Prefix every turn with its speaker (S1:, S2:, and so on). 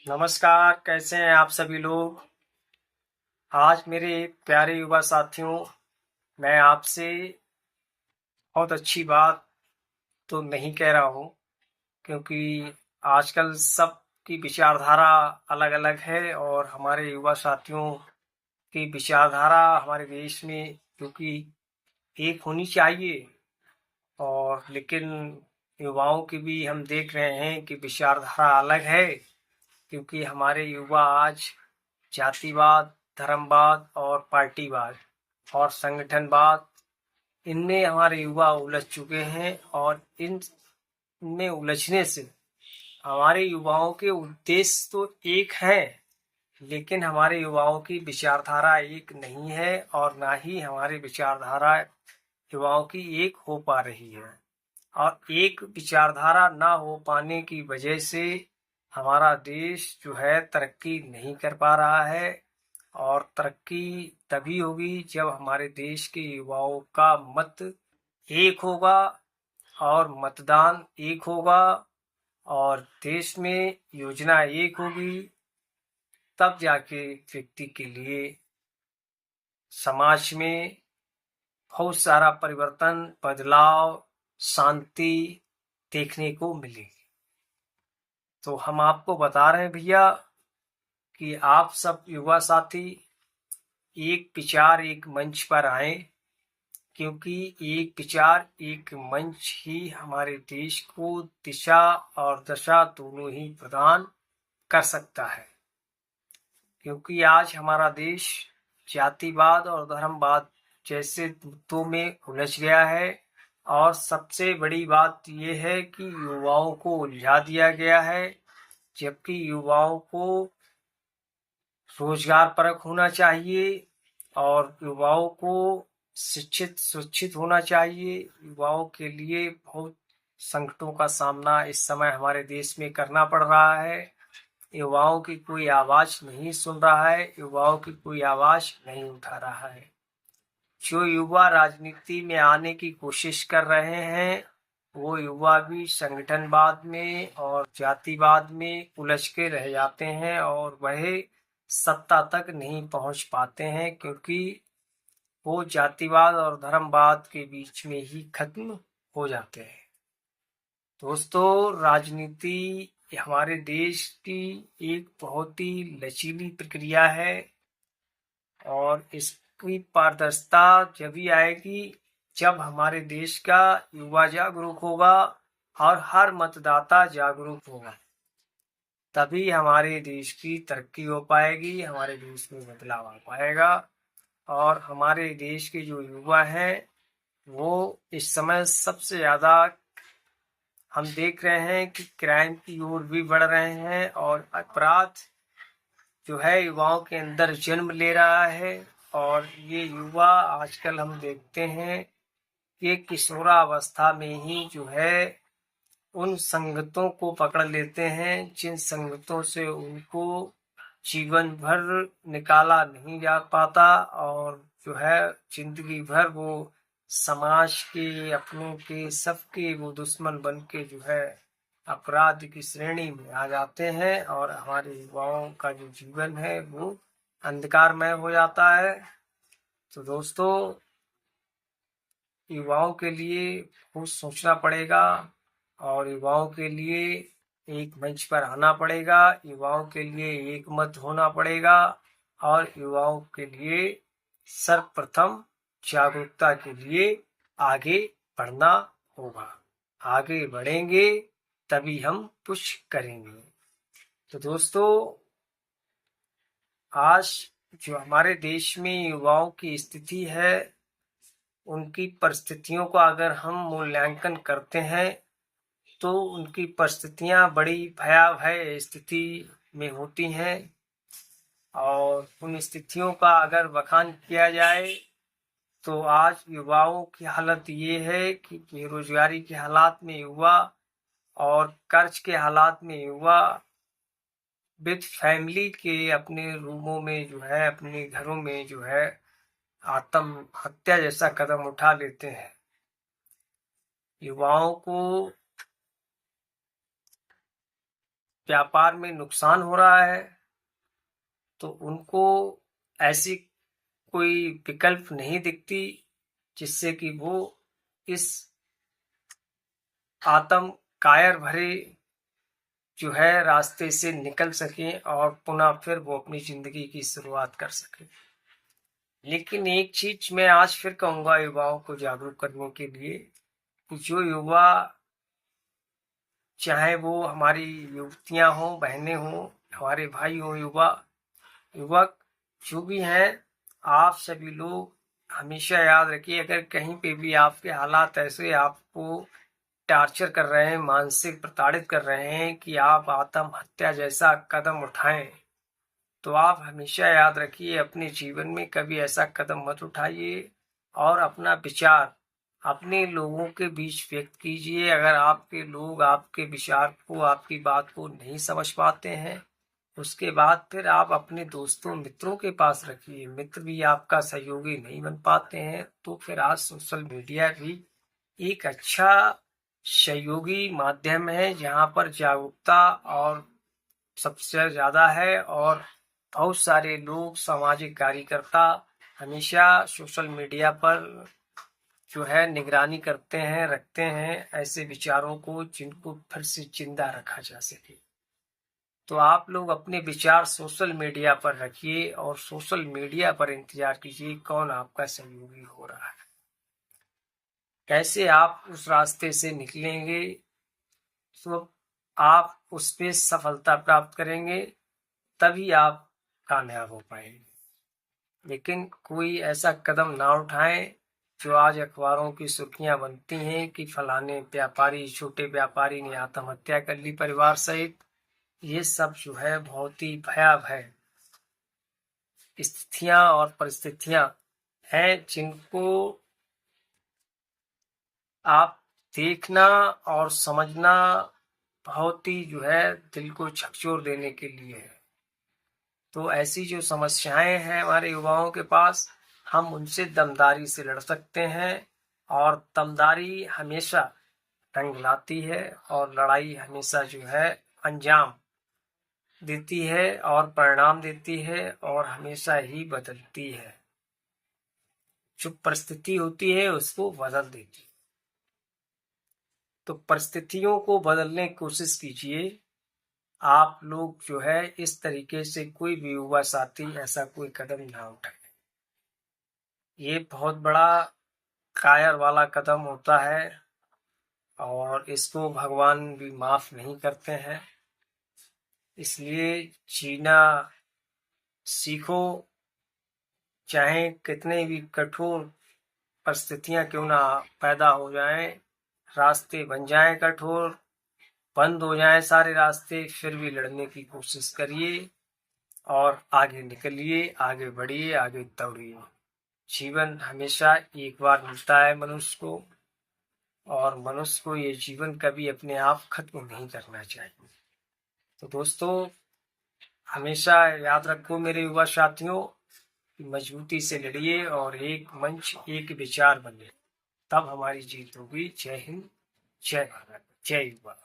S1: नमस्कार, कैसे हैं आप सभी लोग। आज मेरे प्यारे युवा साथियों, मैं आपसे बहुत अच्छी बात तो नहीं कह रहा हूँ, क्योंकि आजकल सबकी विचारधारा अलग-अलग है और हमारे युवा साथियों की विचारधारा हमारे देश में क्योंकि एक होनी चाहिए, और लेकिन युवाओं की भी हम देख रहे हैं कि विचारधारा अलग है, क्योंकि हमारे युवा आज जातिवाद, धर्मवाद और पार्टीवाद और संगठनवाद, इनमें हमारे युवा उलझ चुके हैं। और इनमें उलझने से हमारे युवाओं के उद्देश्य तो एक हैं, लेकिन हमारे युवाओं की विचारधारा एक नहीं है और ना ही हमारी विचारधारा युवाओं की एक हो पा रही है। और एक विचारधारा ना हो पाने की वजह से हमारा देश जो है तरक्की नहीं कर पा रहा है। और तरक्की तभी होगी जब हमारे देश के युवाओं का मत एक होगा और मतदान एक होगा और देश में योजना एक होगी, तब जाके व्यक्ति के लिए समाज में बहुत सारा परिवर्तन, बदलाव, शांति देखने को मिलेगी। तो हम आपको बता रहे हैं भैया कि आप सब युवा साथी एक विचार एक मंच पर आए, क्योंकि एक विचार एक मंच ही हमारे देश को दिशा और दशा दोनों ही प्रदान कर सकता है। क्योंकि आज हमारा देश जातिवाद और धर्मवाद जैसे मुद्दों में उलझ गया है, और सबसे बड़ी बात यह है कि युवाओं को उलझा दिया गया है, जबकि युवाओं को रोजगार परक होना चाहिए और युवाओं को शिक्षित सुरक्षित होना चाहिए। युवाओं के लिए बहुत संकटों का सामना इस समय हमारे देश में करना पड़ रहा है। युवाओं की कोई आवाज नहीं सुन रहा है, युवाओं की कोई आवाज नहीं उठा रहा है। जो युवा राजनीति में आने की कोशिश कर रहे हैं, वो युवा भी संगठनवाद में और जातिवाद में उलझ के रह जाते हैं और वह सत्ता तक नहीं पहुंच पाते हैं, क्योंकि वो जातिवाद और धर्मवाद के बीच में ही खत्म हो जाते हैं। दोस्तों, राजनीति हमारे देश की एक बहुत ही लचीली प्रक्रिया है और इसकी पारदर्शिता जभी आएगी जब हमारे देश का युवा जागरूक होगा और हर मतदाता जागरूक होगा, तभी हमारे देश की तरक्की हो पाएगी, हमारे देश में बदलाव आ पाएगा। और हमारे देश के जो युवा हैं वो इस समय सबसे ज़्यादा हम देख रहे हैं कि क्राइम की ओर भी बढ़ रहे हैं और अपराध जो है युवाओं के अंदर जन्म ले रहा है। और ये युवा आजकल हम देखते हैं कि किशोरावस्था में ही जो है उन संगतों को पकड़ लेते हैं जिन संगतों से उनको जीवन भर निकाला नहीं जा पाता, और जो है जिंदगी भर वो समाज के, अपनों के, सबके वो दुश्मन बन के जो है अपराध की श्रेणी में आ जाते हैं और हमारे युवाओं का जो जीवन है वो अंधकारमय हो जाता है। तो दोस्तों, युवाओं के लिए बहुत सोचना पड़ेगा और युवाओं के लिए एक मंच पर आना पड़ेगा, युवाओं के लिए एक मत होना पड़ेगा और युवाओं के लिए सर्वप्रथम जागरूकता के लिए आगे बढ़ना होगा। आगे बढ़ेंगे तभी हम कुछ करेंगे। तो दोस्तों, आज जो हमारे देश में युवाओं की स्थिति है, उनकी परिस्थितियों का अगर हम मूल्यांकन करते हैं तो उनकी परिस्थितियां बड़ी भयावह स्थिति में होती हैं। और उन स्थितियों का अगर बखान किया जाए तो आज युवाओं की हालत ये है कि बेरोजगारी के हालात में युवा और कर्ज के हालात में युवा विद फैमिली के अपने रूमों में जो है, अपने घरों में जो है आत्महत्या जैसा कदम उठा लेते हैं। युवाओं को व्यापार में नुकसान हो रहा है तो उनको ऐसी कोई विकल्प नहीं दिखती जिससे कि वो इस आत्म कायर भरे जो है रास्ते से निकल सकें और पुनः फिर वो अपनी जिंदगी की शुरुआत कर सकें। लेकिन एक चीज मैं आज फिर कहूंगा युवाओं को जागरूक करने के लिए कि जो युवा, चाहे वो हमारी युवतियां हों, बहनें हों, हमारे भाई हों, युवक जो भी हैं, आप सभी लोग हमेशा याद रखिए, अगर कहीं पे भी आपके हालात ऐसे आपको टार्चर कर रहे हैं, मानसिक प्रताड़ित कर रहे हैं कि आप आत्महत्या जैसा कदम उठाएं, तो आप हमेशा याद रखिए अपने जीवन में कभी ऐसा कदम मत उठाइए और अपना विचार अपने लोगों के बीच व्यक्त कीजिए। अगर आपके लोग आपके विचार को, आपकी बात को नहीं समझ पाते हैं, उसके बाद फिर आप अपने दोस्तों मित्रों के पास रखिए। मित्र भी आपका सहयोगी नहीं बन पाते हैं तो फिर आज सोशल मीडिया भी एक अच्छा सहयोगी माध्यम है जहां पर जागरूकता और सबसे ज्यादा है और बहुत सारे लोग, सामाजिक कार्यकर्ता हमेशा सोशल मीडिया पर जो है निगरानी करते हैं, रखते हैं ऐसे विचारों को जिनको फिर से जिंदा रखा जा सके। तो आप लोग अपने विचार सोशल मीडिया पर रखिए और सोशल मीडिया पर इंतजार कीजिए कौन आपका सहयोगी हो रहा है, कैसे आप उस रास्ते से निकलेंगे तो आप उस पे सफलता प्राप्त करेंगे, तभी आप कामयाब हो पाएंगे। लेकिन कोई ऐसा कदम ना उठाएं जो आज अखबारों की सुर्खियां बनती हैं कि फलाने व्यापारी, छोटे व्यापारी ने आत्महत्या कर ली परिवार सहित। ये सब जो है बहुत ही भयावह स्थितियां और परिस्थितियां हैं जिनको आप देखना और समझना बहुत ही जो है दिल को झकझोर देने के लिए है। तो ऐसी जो समस्याएं हैं हमारे युवाओं के पास, हम उनसे दमदारी से लड़ सकते हैं और दमदारी हमेशा रंग लाती है और लड़ाई हमेशा जो है अंजाम देती है और परिणाम देती है और हमेशा ही बदलती है। जो परिस्थिति होती है उसको बदल देती है। तो परिस्थितियों को बदलने की कोशिश कीजिए। आप लोग जो है इस तरीके से कोई भी युवा साथी ऐसा कोई कदम ना उठाए। ये बहुत बड़ा कायर वाला कदम होता है और इसको भगवान भी माफ नहीं करते हैं। इसलिए जीना सीखो, चाहे कितने भी कठोर परिस्थितियां क्यों ना पैदा हो जाएं, रास्ते बन जाएं कठोर, बंद हो जाएं सारे रास्ते, फिर भी लड़ने की कोशिश करिए और आगे निकलिए, आगे बढ़िए, आगे दौड़िए। जीवन हमेशा एक बार मिलता है मनुष्य को और मनुष्य को ये जीवन कभी अपने आप खत्म नहीं करना चाहिए। तो दोस्तों, हमेशा याद रखो मेरे युवा साथियों, मजबूती से लड़िए और एक मंच, एक विचार बने, तब हमारी जीत होगी। जय हिंद, जय भारत, जय युवा।